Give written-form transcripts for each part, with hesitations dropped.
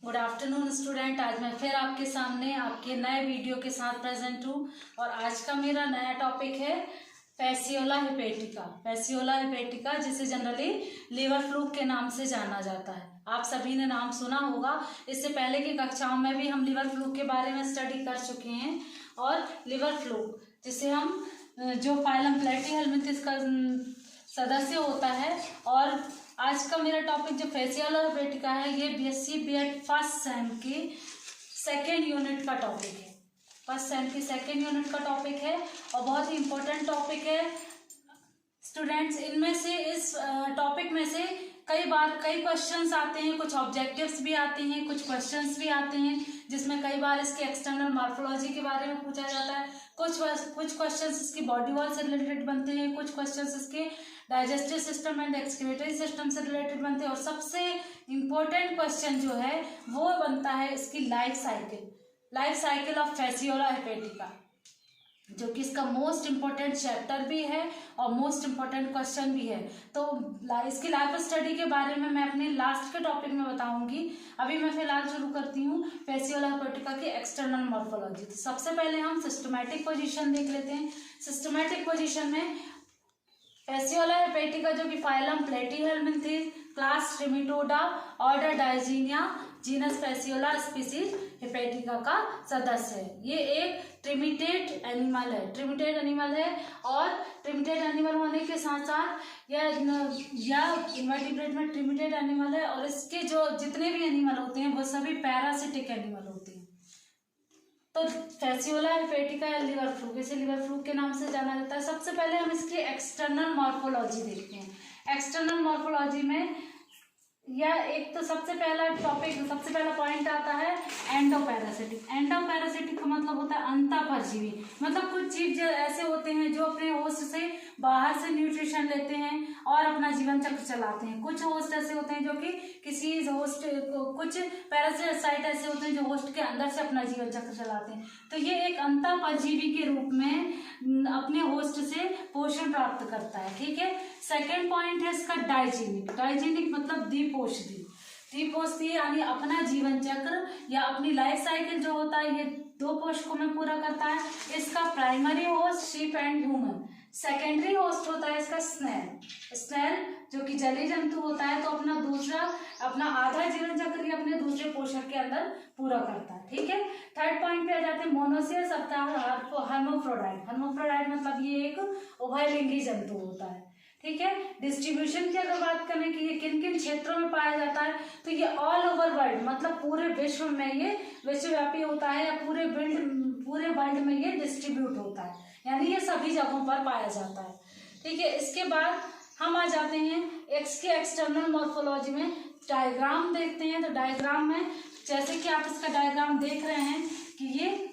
Good afternoon student. आज मैं फिर आपके सामने आपके नए वीडियो के साथ प्रेजेंट हूँ और आज का मेरा नया टॉपिक है फैसियोला हेपेटिका। फैसियोला हेपेटिका जिसे जनरली लिवर फ्लूक के नाम से जाना जाता है। आप सभी ने नाम सुना होगा। इससे पहले की कक्षाओं में भी हम लिवर फ्लूक के बारे में स्टडी कर चुके हैं। और लिवर फ्लूक जिसे हम जो फाइलम प्लेटीहेल्मिंथेस का सदस्य होता है। और आज का मेरा टॉपिक जो फैसियोला हेपेटिका है ये बीएससी बीएड फर्स्ट सेम की सेकेंड यूनिट का टॉपिक है। फर्स्ट सेम की सेकेंड यूनिट का टॉपिक है और बहुत ही इम्पोर्टेंट टॉपिक है स्टूडेंट्स। इनमें से इस टॉपिक में से कई बार कई क्वेश्चंस आते हैं, कुछ ऑब्जेक्टिव्स भी आते हैं, कुछ क्वेश्चंस भी आते हैं जिसमें कई बार इसके एक्सटर्नल मॉर्फोलॉजी के बारे में पूछा जाता है। कुछ क्वेश्चंस इसकी बॉडी वॉल से रिलेटेड बनते हैं, कुछ क्वेश्चंस इसके digestive system and excretory system से रिलेटेड बनते हैं और सबसे इम्पोर्टेंट क्वेश्चन जो है वो बनता है इसकी life cycle of Fasciola hepatica, जो कि इसका मोस्ट इम्पोर्टेंट चैप्टर भी है और मोस्ट इम्पोर्टेंट क्वेश्चन भी है। तो इसकी लाइफ स्टडी के बारे में मैं अपने लास्ट के टॉपिक में बताऊंगी। अभी मैं फिलहाल शुरू करती हूँ फैसियोला हेपेटिका की एक्सटर्नल मॉर्फोलॉजी। तो सबसे पहले हम सिस्टमैटिक पोजीशन देख लेते हैं। सिस्टमैटिक पोजीशन में फैसियोला हेपेटिका जो कि phylum Platyhelminthes, class Trematoda, order Digenea, genus Fasciola, species hepatica का सदस्य है। ये एक ट्रिमेटेड एनिमल है और ट्रिमेटेड एनिमल होने के साथ साथ यह इनवर्टिब्रेट में ट्रिमेटेड एनिमल है और इसके जो जितने भी एनिमल होते हैं वो सभी पैरासिटिक एनिमल होते हैं। तो फैसियोला हेपेटिका या लिवर फ्लूक, इसे लिवर फ्लूक के नाम से जाना जाता है। सबसे पहले हम इसकी एक्सटर्नल मॉर्फोलॉजी देखते हैं। एक्सटर्नल मॉर्फोलॉजी में या एक तो सबसे पहला पॉइंट आता है एंडोपैरासिटिक। एंडोपैरासिटिक का मतलब होता है अंतःपरजीवी। मतलब कुछ जीव ऐसे होते हैं जो अपने होस्ट से बाहर से न्यूट्रिशन लेते हैं और अपना जीवन चक्र चलाते हैं। कुछ होस्ट ऐसे होते हैं जो कि कुछ पैरासाइट ऐसे होते हैं जो होस्ट के अंदर से अपना जीवन चक्र चलाते हैं। तो ये एक अंतःपरजीवी के रूप में अपने होस्ट से पोषण प्राप्त करता है। ठीक है। सेकेंड पॉइंट है इसका डाइजेनिक मतलब द्विपोषी यानी अपना जीवन चक्र या अपनी लाइफ साइकिल जो होता है ये 2 पोषकों में पूरा करता है। इसका primary host sheep and human, secondary host होता है इसका स्नेल जो कि जलीय जंतु होता है। तो अपना आधा जीवन चक्र अपने दूसरे पोषक के अंदर पूरा करता है। ठीक है। थर्ड पॉइंट पे आ जाते हैं मोनोसियस हर्माफ्रोडाइट मतलब ये एक उभयलिंगी जंतु होता है। ठीक है। डिस्ट्रीब्यूशन की अगर बात करें कि ये किन किन क्षेत्रों में पाया जाता है तो ये ऑल ओवर वर्ल्ड मतलब पूरे विश्व में ये विश्वव्यापी होता है या पूरे वर्ल्ड में ये डिस्ट्रीब्यूट होता है, यानी ये सभी जगहों पर पाया जाता है। ठीक है। इसके बाद हम आ जाते हैं इसके एक्सटर्नल मॉर्फोलॉजी में डायग्राम देखते हैं। तो डायग्राम में जैसे कि आप इसका डायग्राम देख रहे हैं कि ये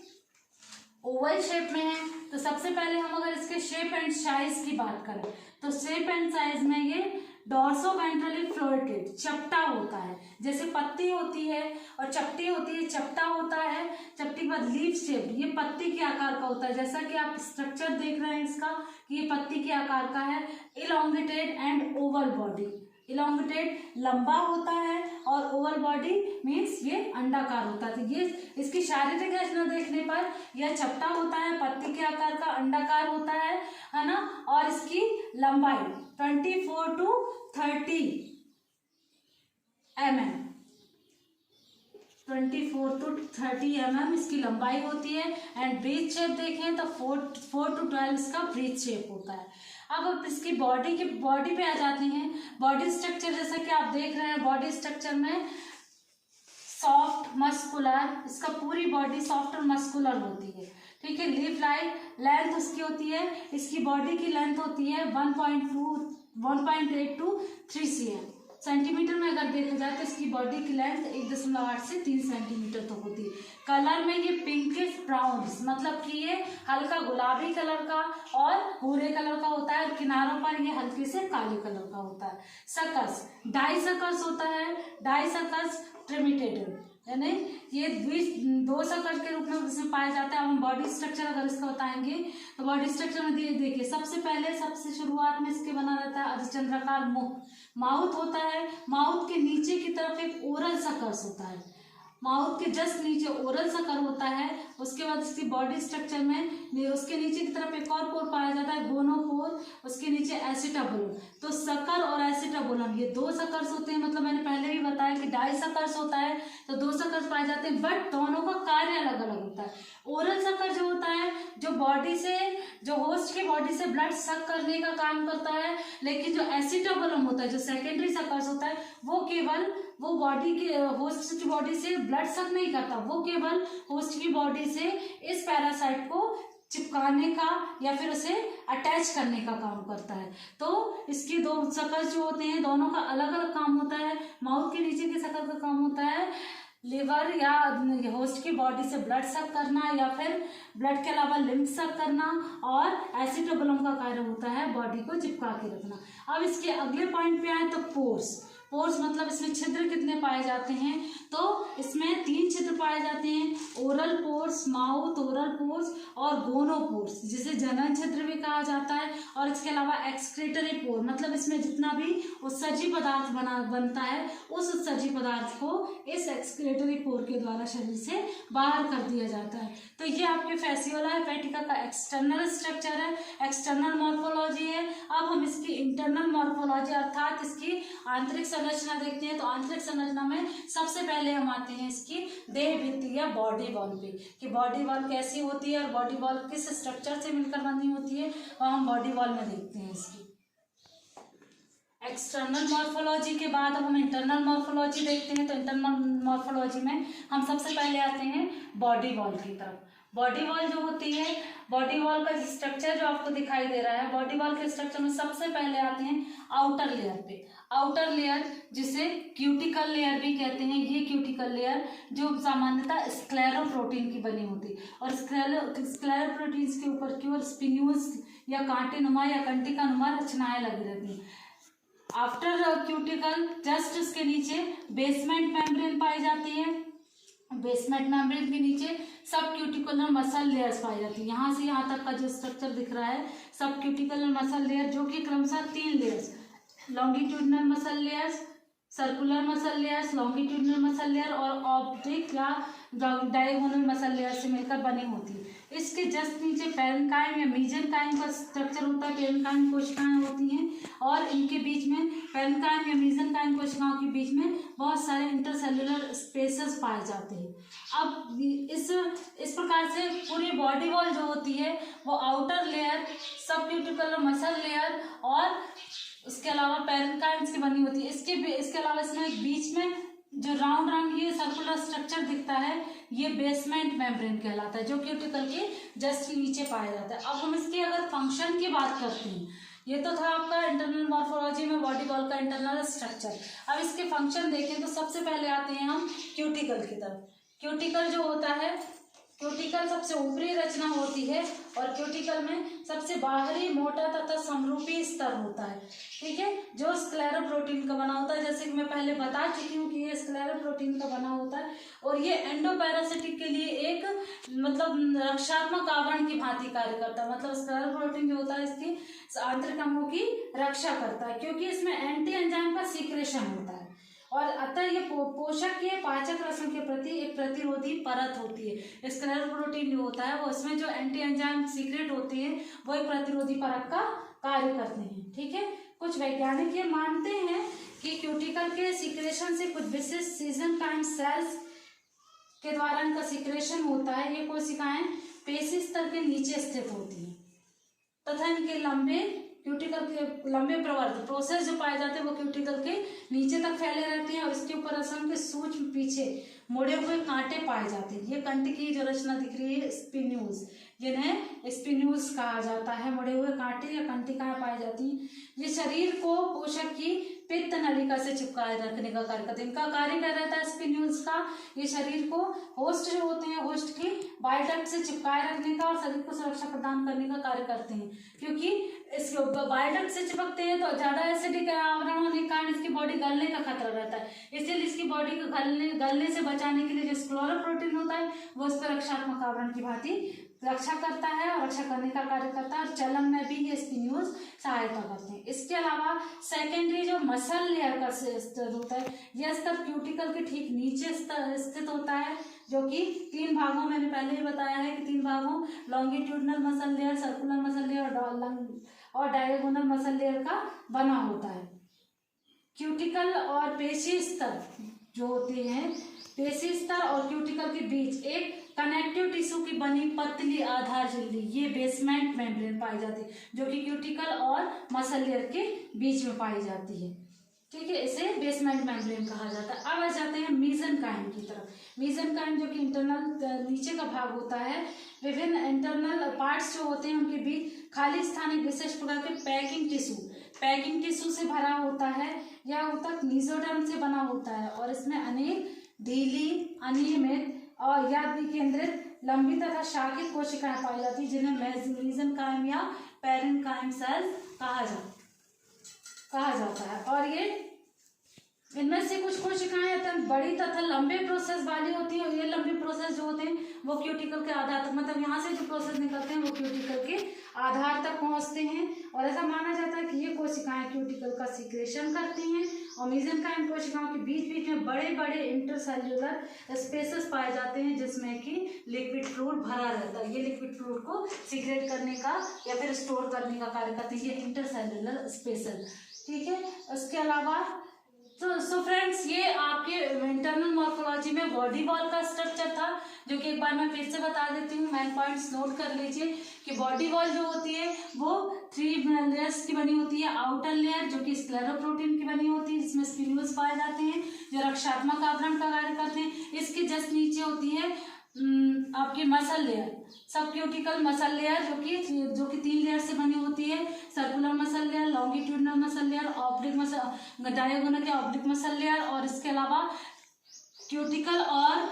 ओवल शेप में है। तो सबसे पहले हम अगर इसके शेप एंड साइज की बात करें तो शेप एंड साइज में ये डॉर्सोवेंट्रली फ्लोरेटेड चपटा होता है। जैसे पत्ती होती है और चपटी होती है, चपटा होता है। चपटी के बाद लीफ शेप, ये पत्ती के आकार का होता है। जैसा कि आप स्ट्रक्चर देख रहे हैं इसका कि ये पत्ती के आकार का है। Elongated and Oval body, elongated लंबा होता है और ओवल बॉडी मीन्स ये अंडाकार होता है। तो ये इसकी शारीरिक रचना देखने पर यह चपटा होता है, पत्ती के आकार का, अंडाकार होता है ना। और इसकी लंबाई 24 to 30 mm, 24 to 30 mm इसकी लंबाई होती है। एंड ब्रीथ शेप देखें तो 4 to 12 इसका ब्रीथ शेप होता है। अब इसकी बॉडी पे आ जाते हैं। बॉडी स्ट्रक्चर जैसा कि आप देख रहे हैं, बॉडी स्ट्रक्चर में सॉफ्ट मस्कुलर, इसका पूरी बॉडी सॉफ्ट और मस्कुलर होती है। ठीक है। लीफ लाइक लेंथ उसकी होती है, इसकी बॉडी की लेंथ होती है 1.8 to 3 cm। सेंटीमीटर में अगर देखा जाए तो इसकी बॉडी की लेंथ 1.8 से 3 सेंटीमीटर तक होती है। कलर में ये पिंकिश ब्राउन मतलब कि ये हल्का गुलाबी कलर का और भूरे कलर का होता है और किनारों पर ये हल्के से काले कलर का होता है। सकस डाइसकस होता है, डाइसकस ट्रिमेटेड यानी ये 2 सकस के रूप में इसमें पाया जाता है। हम बॉडी स्ट्रक्चर अगर इसका बताएंगे तो बॉडी स्ट्रक्चर में देखिए सबसे शुरुआत में इसके बना रहता है अर्धचंद्राकार मुख, माउथ होता है। माउथ के नीचे की तरफ एक ओरल सकस होता है माउथ के जस्ट नीचे ओरल सकर होता है। उसके बाद इसकी बॉडी स्ट्रक्चर में उसके नीचे की तरफ एक और पोर पाया जाता है, गोनोपोर। उसके नीचे एसिटाबुलम। तो सकर और एसिटाबुलम ये दो सकर्स होते हैं, मतलब मैंने पहले भी बताया कि डाई सकर्स होता है, तो दो सकर्स पाए जाते हैं, बट दोनों का कार्य अलग अलग होता है। ओरल सकर जो होता है जो बॉडी से, जो होस्ट की बॉडी से ब्लड सक करने का काम करता है, लेकिन जो एसिटाबुलम होता है जो सेकेंडरी सकर्स होता है वो केवल वो बॉडी के होस्ट की बॉडी से ब्लड सक नहीं करता, वो केवल होस्ट की बॉडी से इस पैरासाइट को चिपकाने का या फिर उसे अटैच करने का काम करता है। तो इसके दो सकर्स जो होते हैं दोनों का अलग अलग काम होता है। माउथ के नीचे के सकर का काम होता है लिवर या होस्ट की बॉडी से ब्लड सक करना या फिर ब्लड के अलावा लिम्फ सक करना, और एसिटाबुलम का कार्य होता है बॉडी को चिपका के रखना। अब इसके अगले पॉइंट पे आए तो पोर्स। पोर्स मतलब इसमें छिद्र कितने पाए जाते हैं, तो इसमें 3 छिद्र पाए जाते हैं, oral pores, mouth oral pores और गोनोपोर्स, जिसे जनन छिद्र भी कहा जाता है। और इसके अलावा एक्सक्रीटरी पोर, मतलब इसमें जितना भी उत्सर्जी पदार्थ बनता है उस उत्सर्जी पदार्थ को इस एक्सक्रीटरी पोर के द्वारा शरीर से बाहर कर दिया जाता है। तो ये आपके फैसियोला हेपेटिका का एक्सटर्नल स्ट्रक्चर है, एक्सटर्नल मॉर्फोलॉजी है। अब हम इसकी इंटरनल मॉर्फोलॉजी अर्थात इसकी आंतरिक संरचना देखते हैं। तो आंतरिक संरचना में सबसे पहले हम आते हैं इसकी देह भित्ति या बॉडी वॉल पे, कि बॉडी वॉल कैसी होती है और बॉडी वॉल किस स्ट्रक्चर से मिलकर बनी होती है, और हम बॉडी वॉल में देखते हैं इसकी एक्सटर्नल मॉर्फोलॉजी के बाद अब हम इंटरनल मॉर्फोलॉजी देखते हैं। तो इंटरनल मॉर्फोलॉजी में हम सबसे पहले आते हैं बॉडी वॉल की तरफ। बॉडी वॉल जो होती है, बॉडी वॉल का स्ट्रक्चर जो आपको दिखाई दे रहा है, बॉडी वॉल के स्ट्रक्चर में सबसे पहले आते हैं आउटर लेयर पे। आउटर लेयर जिसे क्यूटिकल लेयर भी कहते हैं, ये क्यूटिकल लेयर जो सामान्यतः स्क्लेरोप्रोटीन की बनी होती है, और स्क्लेरोप्रोटीन के ऊपर की ओर स्पिन्यूल्स या कांटेनुमा या कंटिकानुमा रचनाएं लगी रहती हैं। आफ्टर क्यूटिकल जस्ट उसके नीचे बेसमेंट मेम्ब्रेन पाई जाती है। बेसमेंट मेम्ब्रेन के नीचे सब क्यूटिकुलर मसल लेयर्स पाई जाती है। यहाँ से यहाँ तक का जो स्ट्रक्चर दिख रहा है सब क्यूटिकुलर मसल लेयर, जो कि क्रमशः 3 layers, longitudinal muscle layers, circular muscle layers, longitudinal muscle layer और ऑब्लिक या डायगोनल मसल लेयर से मिलकर बनी होती है। इसके जस्ट नीचे पेरेन्काइम या मीजेनकाइम का स्ट्रक्चर होता है। पेरेन्काइम कोशिकाएं होती हैं और इनके बीच में, पेरेन्काइम या मीजेनकाइम कोशिकाओं के बीच में बहुत सारे इंटरसेलुलर स्पेसेस पाए जाते हैं। अब इस प्रकार से पूरी बॉडी वॉल जो होती है वो आउटर लेयर, सब क्यूटिकुलर मसल लेयर और उसके अलावा पेरेन्काइम्स की बनी होती है। इसके अलावा इसमें एक बीच में जो राउंड ये सर्कुलर स्ट्रक्चर दिखता है, ये बेसमेंट मेम्ब्रेन कहलाता है, जो क्यूटिकल के जस्ट नीचे पाया जाता है। अब हम इसके अगर फंक्शन की बात करते हैं, ये तो था आपका इंटरनल मॉर्फोलॉजी में बॉडी वॉल का इंटरनल स्ट्रक्चर। अब इसके फंक्शन देखें तो सबसे पहले आते हैं हम क्यूटिकल की तरफ। क्यूटिकल जो होता है, क्यूटिकल सबसे ऊपरी रचना होती है और क्यूटिकल में सबसे बाहरी मोटा तथा समरूपी स्तर होता है, ठीक है, जो स्क्लेरोप्रोटीन का बना होता है। जैसे कि मैं पहले बता चुकी हूँ कि ये स्क्लेरोप्रोटीन का बना होता है और ये एंडोपैरासिटिक के लिए एक मतलब रक्षात्मक आवरण की भांति कार्य करता है। मतलब स्क्लेरोप्रोटीन जो होता है इसकी आंतरिक अंगों की रक्षा करता है, क्योंकि इसमें एंटी एंजाइम का सीक्रेशन होता है और अतः ये पोषक के पाचक रसों के प्रति एक प्रतिरोधी परत होती है। स्क्लेरोप्रोटीन जो होता है वो इसमें जो एंटी एंजाइम सीक्रेट होते हैं वो एक प्रतिरोधी परत का कार्य करते हैं, ठीक है। कुछ वैज्ञानिक ये मानते हैं कि क्यूटिकल के सीक्रेशन से कुछ विशेष सीजन टाइम सेल्स के द्वारा इनका सीक्रेशन होता है। ये कोशिकाएं पेशी स्तर के नीचे स्थित होती हैं तथा इनके क्यूटिकल के लंबे प्रवर्ध प्रोसेस जो पाए जाते हैं वो क्यूटिकल के नीचे तक फैले रहते हैं और इसके ऊपर असंख्य सूक्ष्म पीछे मुड़े हुए कांटे पाए जाते हैं। ये कंट की जो रचना दिख रही है स्पिन्यूल्स, जिन्हें स्पिन्यूल्स कहा जाता है। मुड़े हुए कांटे या कंटिकाएं पाई जाती हैं। ये शरीर को पोषक की पित्त नलिका से चिपकाए रखने का कार्य करते हैं। इनका कार्य क्या रहता है स्पिन्यूल्स का, ये शरीर को होस्ट जो होते हैं होस्ट की बाइल डक्ट से चिपकाए रखने का और शरीर को सुरक्षा प्रदान करने का कार्य करते हैं। क्योंकि इस बाइल डक्ट से चिपकते हैं तो ज्यादा एसिडिक आवरण होने के कारण इसकी बॉडी गलने का खतरा रहता है। इसलिए इसकी बॉडी को गलने से बचाने के लिए जो स्क्लेरोप्रोटीन होता है वो इस पर रक्षात्मक आवरण की भांति रक्षा करता है और रक्षा करने का कार्य करता है, और चलन में भी ये स्पिन्यूल्स सहायता करते हैं। इसके अलावा सेकेंडरी जो मसल लेयर का स्तर होता है, यह स्तर क्यूटिकल के ठीक नीचे स्थित होता है, जो कि 3 भागों, मैंने पहले ही बताया है कि 3 भागों, longitudinal muscle layer, circular muscle layer और डायगोनल मसल लेयर का बना होता है। क्यूटिकल और पेशी स्तर जो होते हैं, पेशी स्तर और क्यूटिकल के बीच एक कनेक्टिव टिश्यू की बनी पतली आधार झिल्ली, ये बेसमेंट मेम्ब्रेन पाई जाती है, जो कि क्यूटिकल और मसल लेयर के बीच में पाई जाती है। ठीक है, इसे बेसमेंट मेम्ब्रेन कहा जाता है। अब आ जाते हैं मीसेनकाइम की तरफ। मीसेनकाइम जो कि इंटरनल नीचे का भाग होता है, विभिन्न इंटरनल पार्ट्स जो होते हैं उनके बीच खाली स्थान एक विशेष प्रकार के पैकिंग टिश्यू से भरा होता है। यह ऊतक मीजोडर्म से बना होता है और इसमें अनेक ढीली, अनियमित और याद केंद्रित, लंबी तथा शाखित कोशिकाएं पाई जाती है, जिन्हें मीसेनकाइम या पेरेन्काइम सेल्स कहा जाता है। और ये इनमें से कुछ कोशिकाएं अत्यंत बड़ी तथा लंबे प्रोसेस वाली होती है, और ये लंबे प्रोसेस जो होते हैं वो क्यूटिकल के आधार तक, मतलब यहाँ से जो प्रोसेस निकलते हैं वो क्यूटिकल के आधार तक पहुंचते हैं। और ऐसा माना जाता है कि ये कोशिकाएं क्यूटिकल का सीक्रेशन करती हैं। और मीसेनकाइम कोशिकाओं के बीच में बड़े बड़े इंटरसेल्युलर स्पेसेस पाए जाते हैं, जिसमें कि लिक्विड फ्लूइड भरा रहता है। ये लिक्विड फ्लूइड को सीक्रेट करने का या फिर स्टोर करने का कार्य करते हैं, ये इंटरसेल्युलर स्पेसेस। ठीक है, उसके अलावा सो फ्रेंड्स, ये आपके इंटरनल मॉर्फोलॉजी में बॉडी वॉल का स्ट्रक्चर था, जो कि एक बार मैं फिर से बता देती हूँ। मेन पॉइंट्स नोट कर लीजिए कि बॉडी वॉल जो होती है वो 3 लेयर्स की बनी होती है। आउटर लेयर जो कि स्क्लेरोप्रोटीन की बनी होती है, जिसमें स्पिन्यूल्स पाए जाते हैं जो रक्षात्मक आवरण का कार्य करते हैं। इसके जस्ट नीचे होती है आपकी मसल लेयर, सब क्यूटिकल मसल लेयर, जो कि 3 लेयर से बनी होती है। Circular muscle layer, longitudinal muscle layer, oblique muscle, diagonal या ऑब्लिक मसल लेयर, और इसके अलावा क्यूटिकल और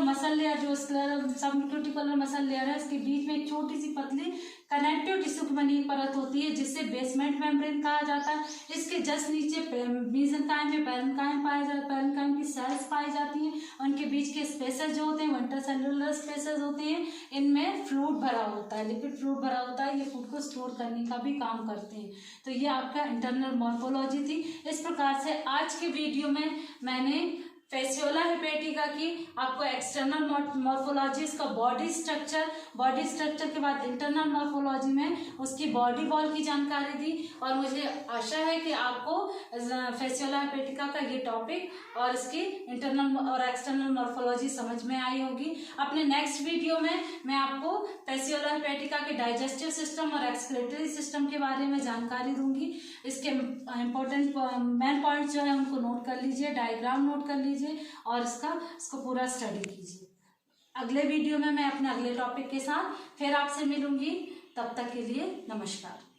मसल लेयर, जो सब क्यूटिकल और मसल लेयर है, इसके बीच में एक छोटी सी पतली कनेक्टिव टिश्यू की बनी परत होती है, जिससे बेसमेंट मेम्ब्रेन कहा जाता है। इसके जस्ट नीचे मीसेनकाइम में पेरेन्काइम की सेल्स पाई जाती हैं। उनके बीच के स्पेसेस जो होते हैं वो इंटरसेल्युलर स्पेसेस होते हैं। इनमें फ्लूइड भरा होता है, लिक्विड फ्लूइड भरा होता है। ये फूड को स्टोर करने का भी काम करते हैं। तो ये आपका इंटरनल मॉर्फोलॉजी थी। इस प्रकार से आज के वीडियो में मैंने फेसियोला हेपेटिका की आपको एक्सटर्नल मॉर्फोलॉजी, इसका बॉडी स्ट्रक्चर के बाद इंटरनल मॉर्फोलॉजी में उसकी बॉडी वॉल की जानकारी दी। और मुझे आशा है कि आपको फेसियोला हेपेटिका का ये टॉपिक और इसकी इंटरनल और एक्सटर्नल मॉर्फोलॉजी समझ में आई होगी। अपने नेक्स्ट वीडियो में मैं आपको फेसियोला हेपेटिका के डाइजेस्टिव सिस्टम और एक्सक्रीटरी सिस्टम के बारे में जानकारी दूंगी। इसके इम्पोर्टेंट मेन पॉइंट जो है उनको नोट कर लीजिए, डायग्राम नोट कर लीजिए और इसको पूरा स्टडी कीजिए। अगले वीडियो में मैं अपने अगले टॉपिक के साथ फिर आपसे मिलूंगी। तब तक के लिए नमस्कार।